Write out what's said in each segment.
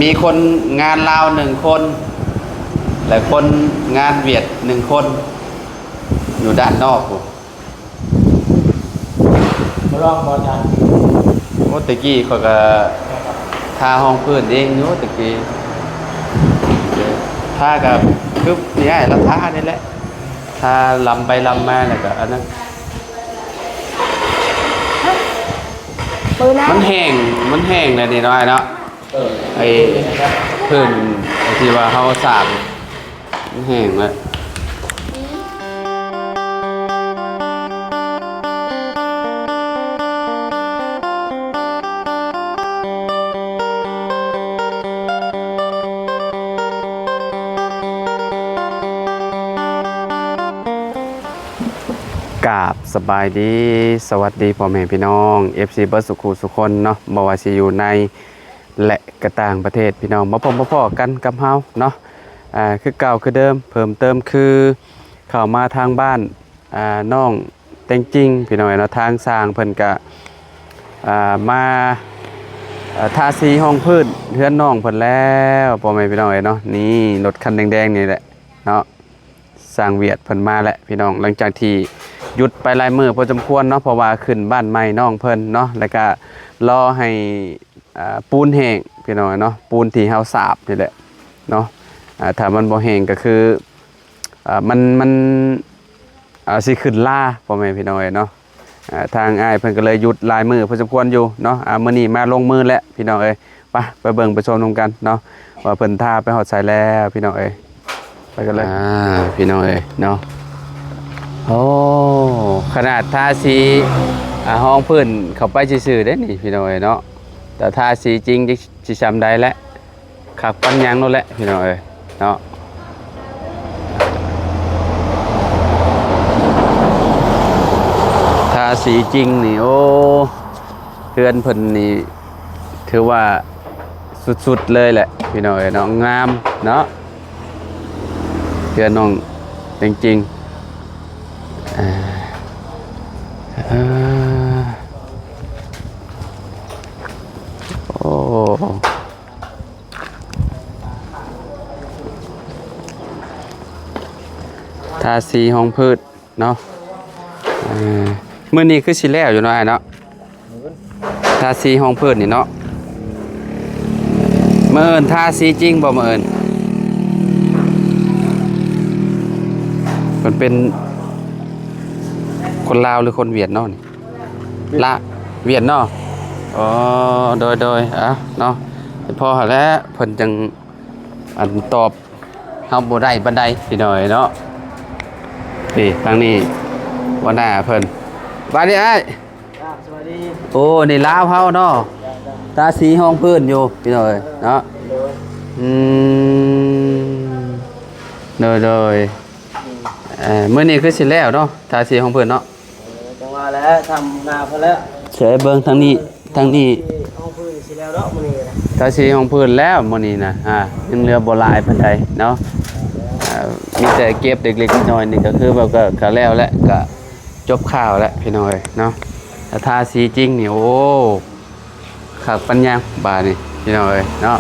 มีคนงานลาว1 คนและคนงานเวียด1 คนอยู่ด้านนอกมาลองบอลจันโอ้ตะกี้เขาก็ทาห้องพื้นเองอยู่ตะกี้ทากับคือนี่ไอ้แล้วทานี่แหละทาลำไปลำมาแล้วก็อันนั้นมันแห้งเลยนี่น้อยเนาะไอ้พื้นไอ้ที่ว่าเขาสาบมันแห้งแล้วกราบสบายดีสวัสดีพ่อแม่พี่น้อง FC เบิร์ดสุขุสุคนเนาะบ่ว่าสิอยู่ในและกระต่างประเทศพี่น้องมาพ่อกันกับเฮาเนาะคือเก่าคือเดิมเพิ่มเติมคือเข้ามาทางบ้านน้องแต่งจริงพี่น้องเนาะทางสร้างเพิ่นก็มาทาสีห้องพื้นเฮือนน้องเพิ่นแล้วพ่อแม่พี่น้องเนาะนี่รถคันแดงๆนี่แหละเนาะสร้างเวียดเพิ่นมาแล้วพี่น้องหลังจากที่หยุดไปหลายมื้อพอสมควรเนาะเพราะว่าขึ้นบ้านใหม่น้องเพิ่นเนาะแล้วก็รอให้ปูนแห้งพี่น้องเนาะปูนที่เฮาสาบนี่แหละเนาะถ้ามันบ่แห้งก็คือมันสิขึ้นล่าพ่อแม่พี่น้องเนาะทางอ้ายเพิ่นก็เลยหยุดหลายมื้อพอสมควรอยู่เนาะมื้อนี้มาลงมือแล้วพี่น้องเอ้ยไปเบิ่งไปชมนำกันเนาะว่าเพิ่นทาไปฮอดไสแล้วพี่น้องเอ้ยไปกันเลยพี่น้องเอ้ยเนาะโอ้ขนาดทาสีห้องพื้นเข้าไปซื่อๆเด้นี่พี่น้องเอ้ยเนาะแต่ทาสีจริงสิจำได้แล้วขับปัญญังนั่นแหละพี่น้องเอ้ยเนาะทาสีจริงนี่โอ้เพื่อนเพิ่นนี่ถือว่าสุดๆเลยแหละพี่น้องเอ้ยเนาะงามเนาะเพื่อนน้องจริงๆโอ้ทาสีห้องพืชเนาะมื้อนี้คือสิแล้วอยู่เนาะเนาะทาสีห้องพืชนี่เนาะมื้ออื่นทาสีจริงบ่มื้ออื่นมันเป็นคนลาวหรือคนเวียดเนาะนี่ละเวียดเนาะอ๋อโดยเนาะพอแล้วเพิ่นจังอันตอบเฮาบ่ได้บันไดพี่น้อยเนาะนี่ทางนี้ว่าหน้าเพิ่นบาดนี้อ้ายสวัสดีโอ้นี่ลาวเฮาเนาะตาสีห้องพื้นอยู่พี่น้อยเนาะโดยมื้อนี้คือสิแล้วเนาะทาสีห้องพื้นเนาะจังว่าแล้วทำนาเพิ่นแล้วเฉยเบิ่งทางนี้ห้องพื้นสิแล้วเนาะมื้อนี้ทาสีห้องพื้นแล้วมื้อนี้นะยังเหลือบ่หลายปานใดเนาะมีแต่เก็บเล็กๆน้อยๆนี่ก็คือแบบก็แล้วแหละก็จบข่าวแล้วพี่น้อยเนาะถ้าทาสีจริงนี่โอ้ขักปัญญาบาดนี่พี่น้อยเนาะ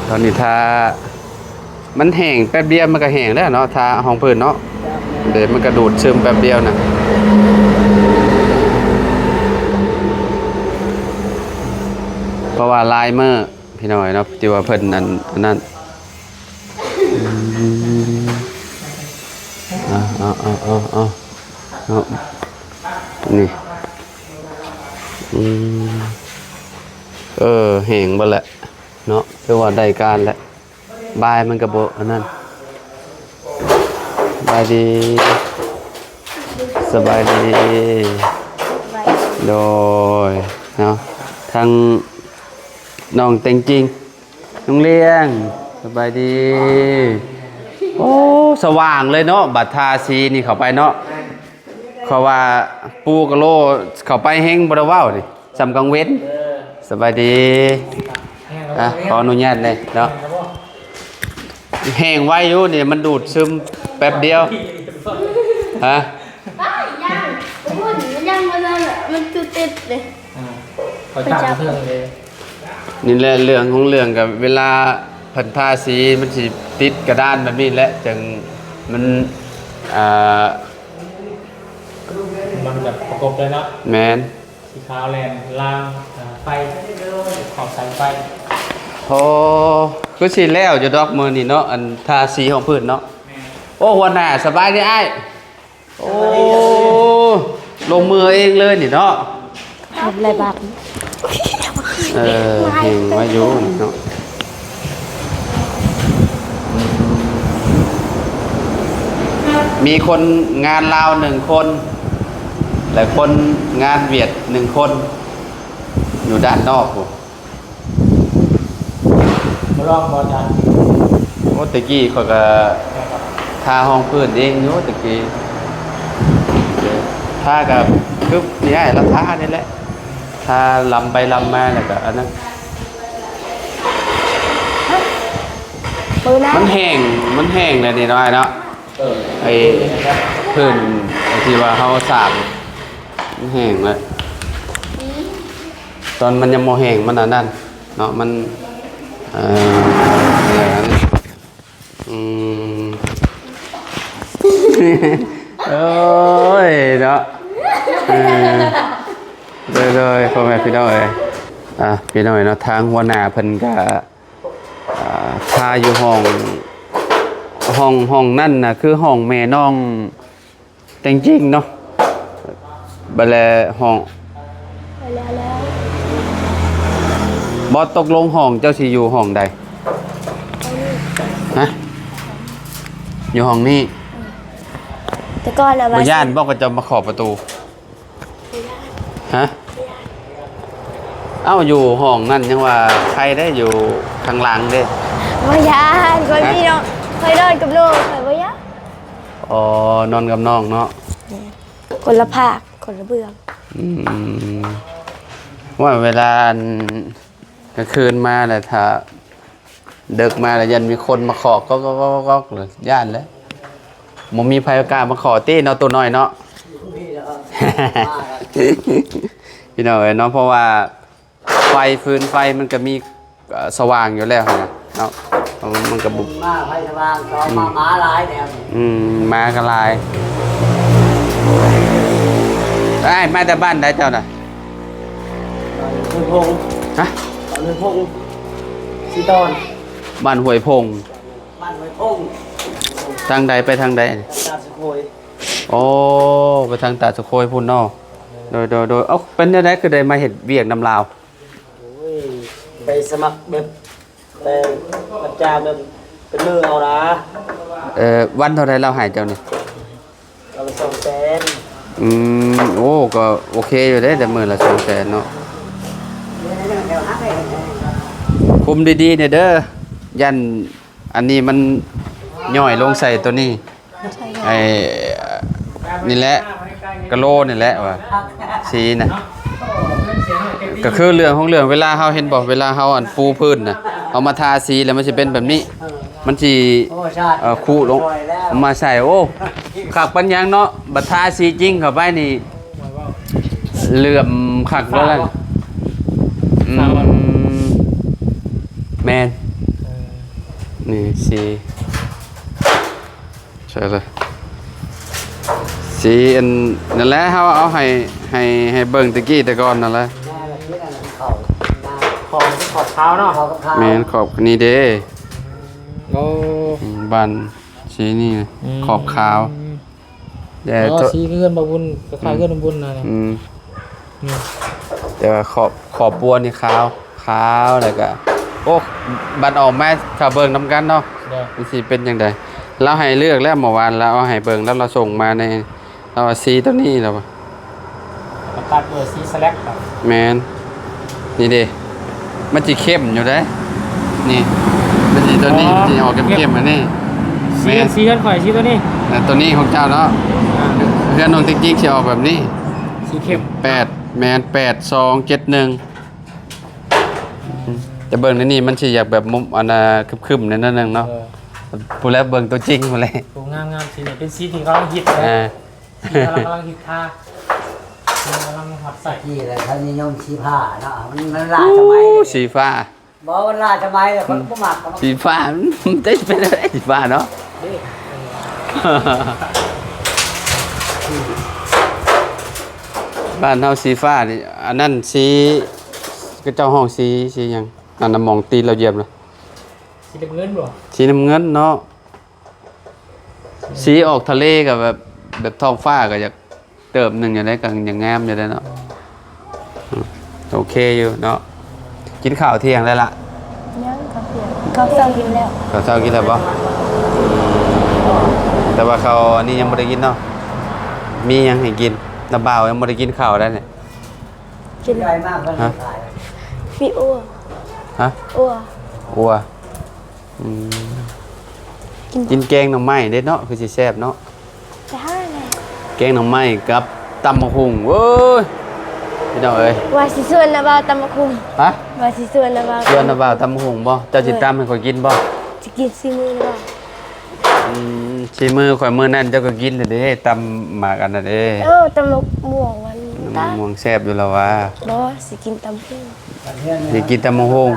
ตอนนี้ทามันแห้งแป๊บเดียวมันก็แห้งแล้วเนาะทาห้องพื้นเนาะเดี๋ยวมันกระดูดซึมแป๊บเดียวนะเพราะว่าลายเมื่อพี่น้อยเนาะที่ว่าเพิ่นนั่นนี่แห้งบ่แหละเนาะคือว่าได้การแล้วบายมันก็บ่อันนั้นสบายดีโดยเนาะทางน้องแต่งจริงน้องเลี้ยงสบายดีโอ้สว่างเลยเนาะบัดทาสีนี่เข้าไปเนาะเขาว่าปูกะโลเข้าไปแห้งบ่ได้ว้าวนี่สำกังเว้นสบายดีขออนุญาตเลยเนาะแห้งไว้อยู่นี่มันดูดซึมแป๊บเดียวฮะยังมันตุดติดเลยเขาจับเพิ่งเลย นี่แหละเรื่องของเรื่องกับเวลาเพิ่นทาสีมันสิติดกระดานแบบนี้แหละจังมันอ่า มันแบบประกบเลยเนาะ แมน สีขาวแลนล่างไฟขอบสายไฟ โอ้คือสิแล้วจะดอกมือนี่เนาะอันทาสีของพื้นเนาะโอ้หัวหน้าสบายดีอ้ายโอ้ลงมือเองเลยนี่เนาะ ทำอะไรบ้าง เห็นว่าอยู่นี่เนาะมีคนงานลาว1 คนและคนงานเวียด1 คนอยู่ด้านนอกผม มาลองบอจัน โอ้ตะกี้เขาก็ทาห้องพื้นเองอยู่ตะกี้ทากับคือนี่ไอ้เราทานี่แหละทาลำไปลำมาแล้วก็อันนั้น ปืนนะ มันแห้งเลยนี่น้อยเนาะไอ้พื้นไอ้ที่ว่าเขาสาบมันแห้งแล้วตอนมันยังโมแห้งมันอันนั้นเนาะมันอะไรนั้นโอ้ยเนาะเลยพ่อแม่พี่น้องเอ้ยพี่น้องเอ้ยเนาะทางหัวหน้าเพิ่นก็ทาอยู่ห้องนั่นน่ะคือห้องแม่น้องแต่งจริงเนาะบัดแลห้อง ไปแล้วแล้ว บ่ตกลงห้องเจ้าสิอยู่ห้องใดฮะอยู่ห้องนี้ แต่ก่อนอะ บ่ย่านบ่ก็จะมาขอประตูฮะเอ้าอยู่ห้องนั่นยังว่าใครได้อยู่ข้างหลังเด้ ว่ายานคนพี่น้องเคยนอนกับลูกเคยว่ายาน อ๋อนอนกับน้องเนาะ คนละภาคคนละเบื้อง ว่าเวลากลางคืนมาแหละถ้าเดึกมาแล้วยันมีคนมาขอก็เลยย่านแล้วบ่มีไผกล้ามาขอตี้เนาะตัวน้อยเนาะ พี่น้องเอ้ยเนาะเพราะว่าไฟฟืนไฟมันก็มีสว่างอยู่แล้วนะเนาะมันก็บุบ มาไฟสว่างต่อมาหมาหลายแนว มากระลายไอ้มาแต่บ้านได้เจ้าน่ะ พื้นพง ฮะ พื้นพงสีตอน บ้านห้วยพง บ้านห้วยพง ทางใดไปทางใด ตาสุโขย โอ้ไปทางตาสุโคยพุ่นเนาะโดยเอ้าเป็นจังไดคือได้มาเฮ็ดเวียกน้ำลาว โอ้ยไปสมัครแบบไปประจำแบบเป็นมือเอานะ วันเท่าไรเราหายเจ้านี่ เราละ200,000 โอ้ก็โอเคอยู่เด้แต่มื้อละ200,000เนาะคุมดีๆเนี่ยเด้อยันอันนี้มันย่อยลงใส่ตัวนี้ไอ้นี่แหละกะโลนี่แหละว่าสีน่ะก็คือเรื่องของเรื่องเวลาเฮาเห็นบ่เวลาเฮาอันปูพื้นน่ะเอามาทาสีแล้วมันสิเป็นแบบนี้ มันสิ โอ้ชาติ คู่ลงเอามาใส่โอ้ขักปัญญังเนาะบัดทาสีจริงเข้าไปนี่เหลื่อมขักแล้วล่ะแมนนี่สีใช่เลยสีอันนั่นแหละเฮาเอาให้เบิ่งตะกี้แต่ก่อนนั่นแหละ แม่แบบนี้กันเขา ของที่ขอบเท้าเนาะ เขากับข้าว แม่นขอบนี่เด้ โอ้ บ้านสีนี่ขอบขาวแต่ อ๋อ ตัว สีเพื่อนบาบุญคล้ายๆเพื่อนบาบุญนะเนี่ย นี่ แต่ว่าขอบบัวนี่ขาวแล้วก็โอ้บัดออกมาถ้าเบิ่งนำกันเนาะ เดี๋ยว มันสิเป็นจังไดเราให้เลือกแล้วเมื่อวานเราเอาให้เบิ่งแล้วเราส่งมาในเราว่าสีตัวนี้แล้ว มาตัดเบอร์สีสแลกครับ แมนนี่เด้มันจะเข้มอยู่ได้นี่มันจะตัวนี้จะออกเข้มๆมานี่ สีกันสีกันข่อยสีตัวนี้ แต่ตัวนี้ของเจ้าเนาะเพื่อนน้องติ๊กๆจะออกแบบนี้ สีเข้ม 8แมน8271แต่เบิ่งในนี่มันสิอยากแบบมุมอันน่ะคึมๆนิดนึงเนาะผู้แล้วเบิ่งตัวจริงพุ่นเลย ดูงามๆสีนี้เป็นสีที่กำลังฮิตเลย สีกำลังฮิตท่ากำลังหัดใส่ ที่อะไรเขานิยมชี้ผ้าเนาะมันหลากสมัย สีฟ้า บอกว่าลาทำไมล่ะคนก็มัก สีฟ้ามันได้เป็นอะไรสีฟ้าเนาะ บ้านเฮาสีฟ้านี่อันนั้นสีก็เจ้าห้องสีหยังอันน่ะมองตีนเราเหยียบเลย สีน้ำเงินบ่ สีน้ำเงินเนาะสีออกทะเลกับแบบท้องฟ้าก็อยากเติมหนึ่งอย่างไรก็อย่างงามอยู่ได้เนาะโอเคอยู่เนาะกินข้าวเที่ยงแล้วล่ะ ยังกับเพื่อนเขาเศร้ากินแล้ว ข้าวเช้ากินแล้วบ่แต่ว่าเขาวอันนี้ยังไม่ได้กินเนาะมียังให้กินน้ำบ่าวยังไม่ได้กินข้าวได้เนี่ย กิน ใหญ่มากเลย มีอ้ว ฮะ อ้ว อัวอืมกินแกงหน่อไม้เด้เนาะคือสิแซ่บเนาะ ไปห้าไง แกงหน่อไม้กับตำมะฮุ่งเว้ยพี่น้องเอ้ย ว่าสิส่วนนะบ่าวตำบักหุ่ง ฮะ ว่าสิส่วนนะบ่าว ชวนนะบ่าวตำมะฮุ่งบ่เจ้าสิตำให้ข่อยกินบ่ จะกินซีมือนะบ่าว สิมือข่อยมื้อนั้นเจ้าก็กินเลยเด้ตำหมากอันนั้นเด้ ตำบักม่วงมัน น้ำมะม่วงแซ่บอยู่แล้วว่า บ่สิกินตำพุ่ง สิกินตำมะฮุ่ง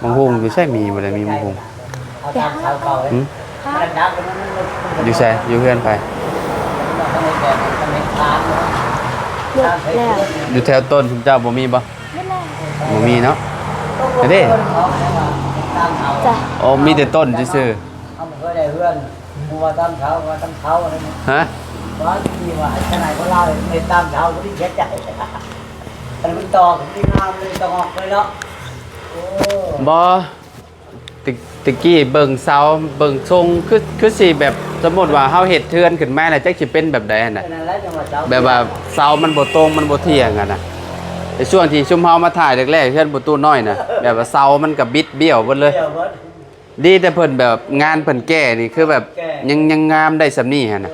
มะฮุ่งอยู่ใช่มีบ่ได้มีมะฮุ่ง เอาตามเขาเก่าเลย หึ ค่ะ มันดักมัน อยู่ใช่อยู่เฮือนไป หมดแล้ว อยู่แถวต้นคุณเจ้าบ่มีบ่ หมดแล้ว บ่มีเนาะเด้ จ้ะ อ๋อมีแต่ต้นซื่อ เขาไม่เคยได้เพื่อนมัวตามเขาว่าตามเขาอะไรนี่ ๆฮะ ว่าที่ว่าขนาดเขาเล่าในตามเขาไม่ได้เช็ดใจแต่มันต่อที่งามเลยต้องออกเลยเนาะโอ้ บ่ตะกี้เบิ่งเสาเบิ่งทรงคือสิแบบสมมุติว่าเฮาเฮ็ดเทือนขึ้นมาแล้วจักสิเป็นแบบใดน่ะ นั่นแหละจังหวะเจ้า แบบว่าเสามันบ่ตรงมันบ่เที่ยงอะน่ะในช่วงที่ชุมเฮามาถ่ายแรกๆเฮือนประตูน้อยน่ะแบบว่าเสามันก็บิดเบี้ยวเบิดเลย เดี๋ยวเบิด ดีแต่เพิ่นแบบงานเพิ่นแก้นี่คือแบบยังงามได้สำนี้หั่นน่ะ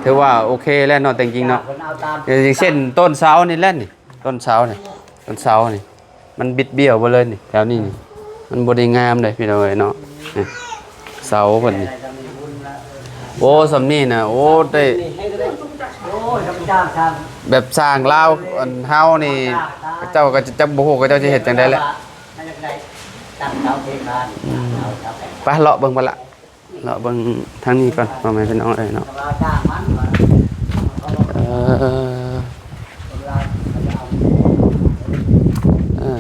ถือว่าโอเคแล้วเนาะแต่จริงๆเนาะ คนเอาตาม อย่างเช่นต้นเสานี่แหละนี่ต้นเสานี่ต้นเสานี่มันบิดเบี้ยวเบิดเลยนี่แถวนี้นี่มันบ่ได้งามเลยพี่น้องเอ้ยเนาะนี่เสาเพิ่นนี่โอ้สำนี้น่ะโอ้ได้ โอ้ยทำจ้างทาง แบบสร้างลาวอันเฮานี่เจ้าก็จะจักบ่ฮู้ก็เจ้าสิเฮ็ดจังได๋แหละ ตั้งเสาเทคานเอาเสาแปะ ไปเลาะเบิ่งบ่ละเลาะเบิ่งทางนี้ก่อนพ่อแม่พี่น้องเอ้ยเนาะ เราจ้างมันมา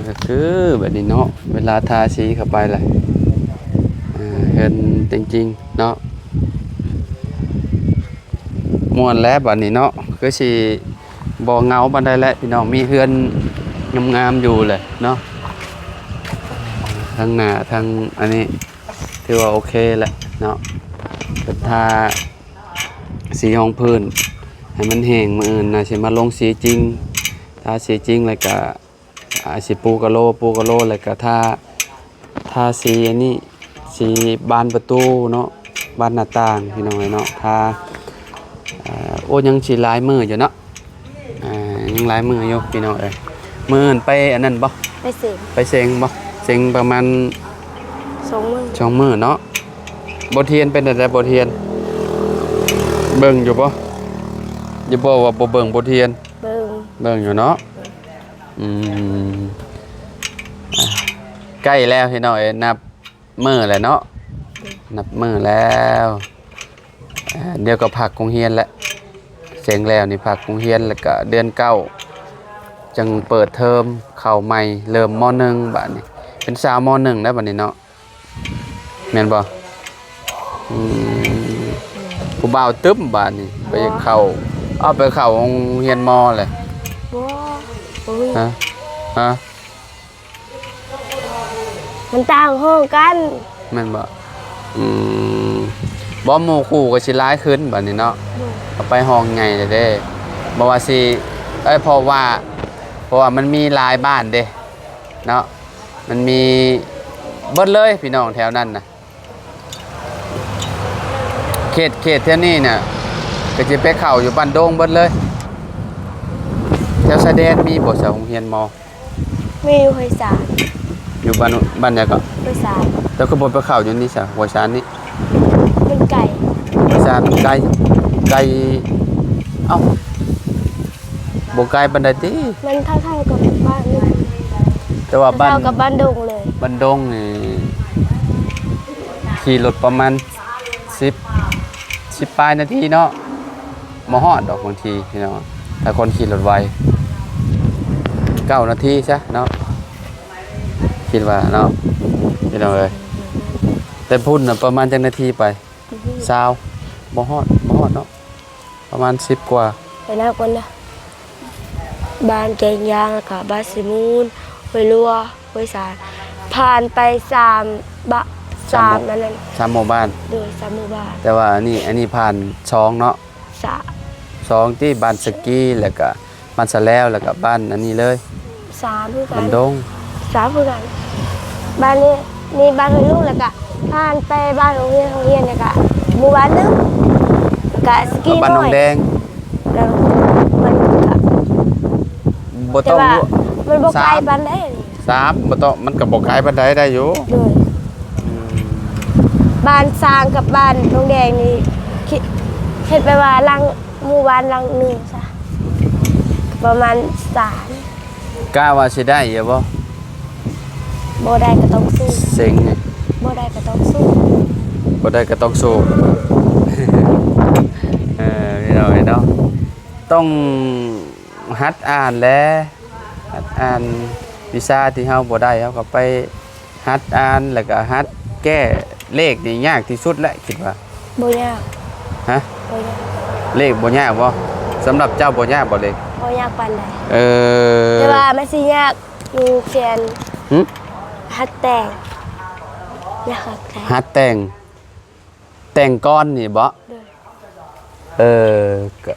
ก็คือแบบนี้เนาะเวลาทาสีเข้าไปเลยเห็นจริงๆเนาะม่วนแล้วบัดนี้เนาะคือสิบ่เหงาบันไดแล้วพี่น้องมีเฮือนงามๆอยู่เลยเนาะทางหน้าทางอันนี้ถือว่าโอเคแหละเนาะเป็นทาสีห้องพื้นให้มันแห้งมื้ออื่นน่ะสิมาลงสีจริงทาสีจริงแล้วก็สิปูกะโลแล้วก็ทาสีอันนี้สีบานประตูเนาะบานหน้าต่างพี่น้องเนาะทาโอ้ยังสิหลายมืออยู่เนาะยังหลายมืออยู่พี่น้องเอ้ยมื้ออื่นไปอันนั้นบ่ ไปเสพ ไปเซ็งบ่เซ็งประมาณ 2 มื้อ 2มื้อเนาะบ่เทียนเป็นอะไรบ่เทียนเบิ่งอยู่บ่อย่าบอกว่าบ่เบิ่งบ่เทียน เบิ่ง เบิ่งอยู่เนาะอืมอ่ะใกล้แล้วพี่น้องเอ้ยนับมื้อแล้วเนาะนับมื้อแล้วเดี๋ยวก็พักโรงเรียนแล้วเสร็จแล้วนี่พักโรงเรียนแล้วก็เดือน9จังเปิดเทอมเข้าใหม่เริ่มม .1 บัดนี้เป็นสาวม .1 แล้วบัดนี้เนาะแม่นบ่อืมผู้บ่าวตึ้มบัดนี้ไปเข้าไปเข้าโรงเรียนมเลย บ่บ่มี ฮะฮะ มันต่างห้องกัน แม่นบ่บ่หมู่คู่ก็สิหลายขึ้นบัดนี้เนาะเอาไปห้องใหญ่เลยเด้บ่ว่าสิเพราะว่ามันมีหลายบ้านเด้เนาะมันมีเบิดเลยพี่น้องแถวนั้นน่ะเขตแถวนี้น่ะก็สิไปเข้าอยู่บ้านโดงเบิดเลยแถวชายแดนมีบ่สาโรงเรียนม มีอยู่ไผสาร อยู่บ้านเนี่ยก็ ไผสาร แล้วก็บ่ไปเข้าอยู่นี่ซะหัวชานนี่ มันไก่ หัวชานไกลเอ้าบ่ไกลปานใดติ มันเท่าๆกับบ้านนี่ แต่ว่าบ้าน เท่ากับบ้านดงเลย บ้านดงนี่ขี่รถประมาณ10ปลายนาทีเนาะมาฮอดดอกบางทีพี่น้องถ้าคนขี่รถไว9 นาทีซะเนาะคิดว่าเนาะพี่น้องเอ้ยแต่พุ่นน่ะประมาณจักนาทีไป20บ่ฮอดเนาะประมาณ10กว่า ไปหน้าคนละบ้านแกงยางค่ะบ้านสิมูนห้วยลัวห้วยสารผ่านไป3นั่นนั่น 3หมู่บ้าน โดย3หมู่บ้าน แต่ว่าอันนี้ผ่านช่องเนาะ 2ที่บ้านสกีแล้วก็บ้านสะแล้วแล้วก็บ้านอันนี้เลย 3คือกั บ้าน นดง 3คือกันบ้านนี้นี่บ้านห้วยลูกแล้วก็ผ่านไปบ้านโรงเรียนแล้วก็หมู่บ้านนึงก็สกี บ้านหนองแดง แล้วมันก็ บ่ แต่ ต้อง ว่า รู้ มันบ่ไกลปานใดนี่ 3บ่ต้องมันก็บ่ไกลปานใดได้อยู่ โดยบ้านสร้างกับบ้านโรงแดงนี่คิดเฮ็ดไปว่าหลังหมู่บ้านหลังหนึงซะประมาณ3 กล้าว่าสิได้อยู่บ่ บ่ได้ก็ต้องสู้ เซ็งไง บ่ได้ก็ต้องสู้ บ่ได้ก็ต้องสู้ พี่น้องเนาะต้องหัดอ่านแหละหัดอ่านวิชาที่เฮาบ่ได้เฮาก็ไปหัดอ่านแล้วก็หัดแก้เลขนี่ยากที่สุดแหละคิดว่า บ่ยาก ฮะ บ่ยาก เลขบ่ยากบ่สำหรับเจ้าบ่ยากบ่เลข บ่ยากปานใด อ แต่ว่ามันสิยากอยู่แค่น หึ หัดแต่งนะคะแต่ หัดแต่งก้อนนี่บ่ โดย ก็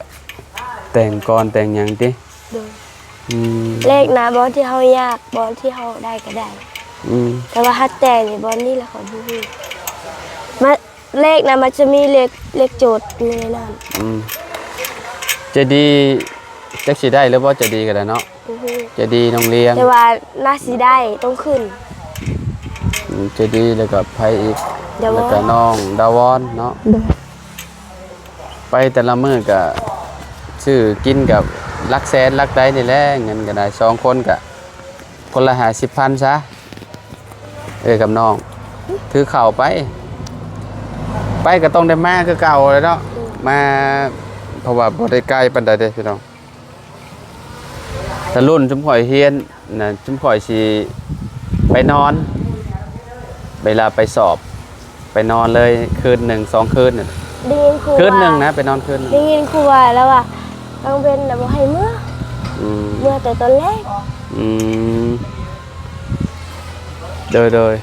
แต่งก้อนแต่งหยังติ โดย อืม เลขนะบอลที่เฮายากบอลที่เฮาได้ก็ได้ อืม แต่ว่าหัดแต่งนี่บอลนี่แหละของพี่มาเลขนะมันจะมีเลขโจทย์อยู่ในนั้น อืมจะดีจักสิได้หรือบ่จะดีก็ได้เนาะ อื้อหือ จะดีน้องเลี้ยง แต่ว่าน่าสิได้ต้องขึ้น จะดีแล้วก็ไผอีก เดี๋ยว แล้วก็น้องดาวอนเนาะไปแต่ละมื้อก็ซื้อกินกับหลักแสนหลักใดนี่แหละเงินก็ได้2คนก็คนละ50,000ซะกับน้องถือข้าวไปก็ต้องได้มาคือเก่าเลยเนาะมาเพราะว่าบ่ได้ไกลปานใดเด้พี่น้องถ้ารุ่นจุมข่อยเฮียนน่ะจุมข่อยสิไปนอนเวลาไปสอบไปนอนเลยคืนหนึ่ง2คืนน่ะ ได้ยินครู คืนหนึ่ง ว่า นะไปนอนคืนหนึ่ง ได้ยินครูว่าแล้วว่าต้องเป็นแบบบ่ให้เมื่อ อืม เมื่อแต่ตอนแรก อืมโดย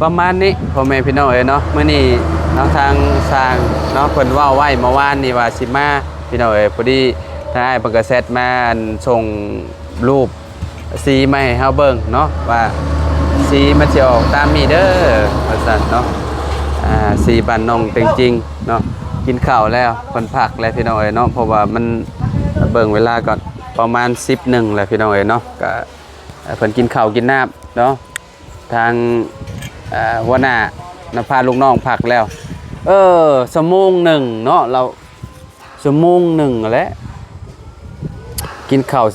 ประมาณนี้พ่อแม่พี่น้องเอ้ยเนาะมื้อนี้เนาะทางสร้างเนาะเพิ่นเว้าไว้เมื่อวานนี่ว่าสิมาพี่น้องเอ้ยพอดีทางอ้ายเพิ่นก็แชทมาอันส่งรูปสีมาให้เฮาเบิ่งเนาะว่าสีมันสิออกตามนี้เด้อว่าซั่นเนาะสีบ้านน้องจริงๆเนาะกินข้าวแล้วเพิ่นพักแล้วพี่น้องเอ้ยเนาะเพราะว่ามันเบิ่งเวลาก่อนประมาณ11แล้วพี่น้องเอ้ยเนาะก็เพิ่นกินข้าวกินน้ำเนาะทางหัวหน้านพาลูกน้องพักแล้วชั่วโมงหนึ่งเนาะเราชั่วโมงหนึ่งแหละกินข้าว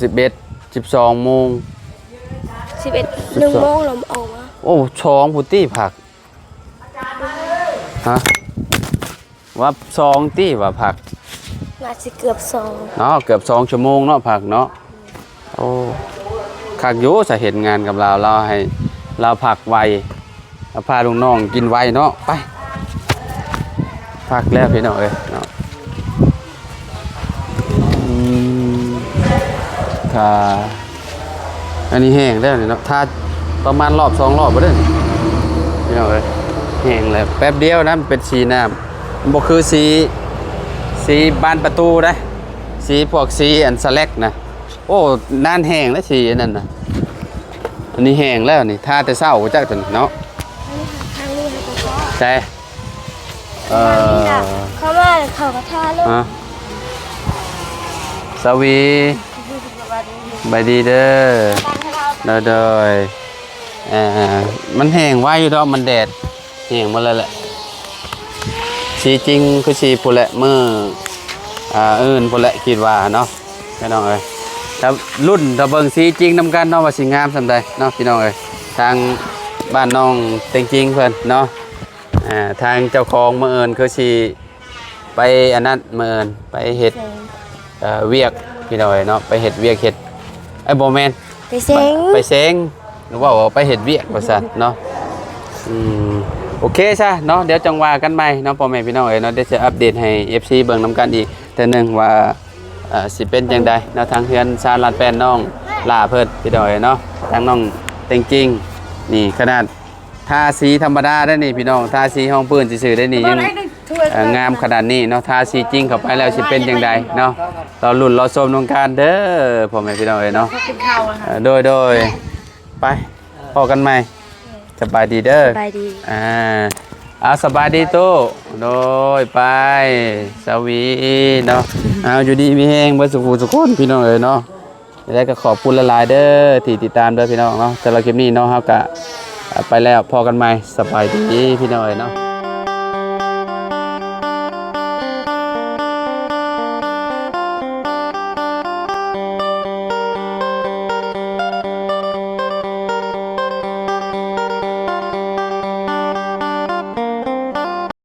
12โมง 11 1โมงเราออกมา โอ้ช้องพุตี้ผักฮะว่า2ตี้ว่าผัก น่าสิเกือบ2 เนาะเกือบ2ชั่วโมงเนาะผักเนาะโอ้คักอยู่จะเห็นงานกับเราให้เราผักไวพาลูกน้องกินไวเนาะไปผักแล้วพี่น้องเอ้ยเนาะค่ะอันนี้แห้งแล้วนี่เนาะถ้าประมาณรอบ2รอบบ่ได้นี่พี่น้องเอ้ยแห้งแล้วแป๊บเดียวนะมันเป็นสีน้ำมันบ่คือสีบานประตูนะสีพวกสีอันสแลกนะโอ้นานแห้งแล้วสีอันนั้นนะอันนี้แห้งแล้วนี่ถ้าแต่เช้าจักจังเนาะ ทางนี้ค่ะพ่อ ใช่เขามาเขากระทาลูก สวีบายดีเด้อเด้อมันแห้งไว้อยู่ดอกมันแดดแห้งหมดแล้วแหละสีจริงคือสีพุ่นแหละมื้ออื่นพุ่นแหละคิดว่าเนาะพี่น้องเอ้ย ถ้ารุ่นถ้าเบิ่งสีจริงนำกันเนาะว่าสิงามส่ำใดเนาะพี่น้องเอ้ยทางบ้านน้องเต็งจริงเพิ่นเนาะทางเจ้าของมื้อเอิ้นคือสิไปอันนั้นมื้อเอิ้นไปเฮ็ดเวียกพี่น้องเอ้ยเนาะไปเฮ็ดเวียกเฮ็ดบ่แม่น ไปเซ็ง ไปเซ็งหรือว่าไปเฮ็ดเวียกว่าซั่นเนาะโอเคซะเนาะเดี๋ยวจังว่ากันใหม่เนาะพ่อแม่พี่น้องเอ้ยเนาะเดี๋ยวจะอัปเดตให้ FC เบิ่งนํกันอีกแต่หนึงว่าสิเป็นจังใดเนาะทางเฮือนซาลาดแป้นน้องล่าเพิ่นพี่น้องเอ้ยเนาะทางน้องเต็งจริงนี่ขนาดทาสีธรรมดาได้นี่พี่น้องทาสีห้องพื้นซื่อๆได้นี่ยังงามขนาดนี้เนาะทาสีจริงเข้าไปแล้วสิเป็นจังใดเนาะรอลุ้นรอชมน้องการเด้อพ่อแม่พี่น้องเอ้ยเนาะโดยไปพอกันใหม่สบายดีเด้อ สบายดี สบายดีตู้โดยไปสวีเนาะอยู่ดีมีแห้งเบ่สุขสุขคนพี่น้องเอ้ยเนาะแล้วก็ขอบคุณหลายๆเด้อที่ติดตามเด้อพี่น้องเนาะแต่ละคลิปนี้เนาะเฮาก็ไปแล้วพอกันใหม่สบายดีพี่น้องเอ้ยเนาะ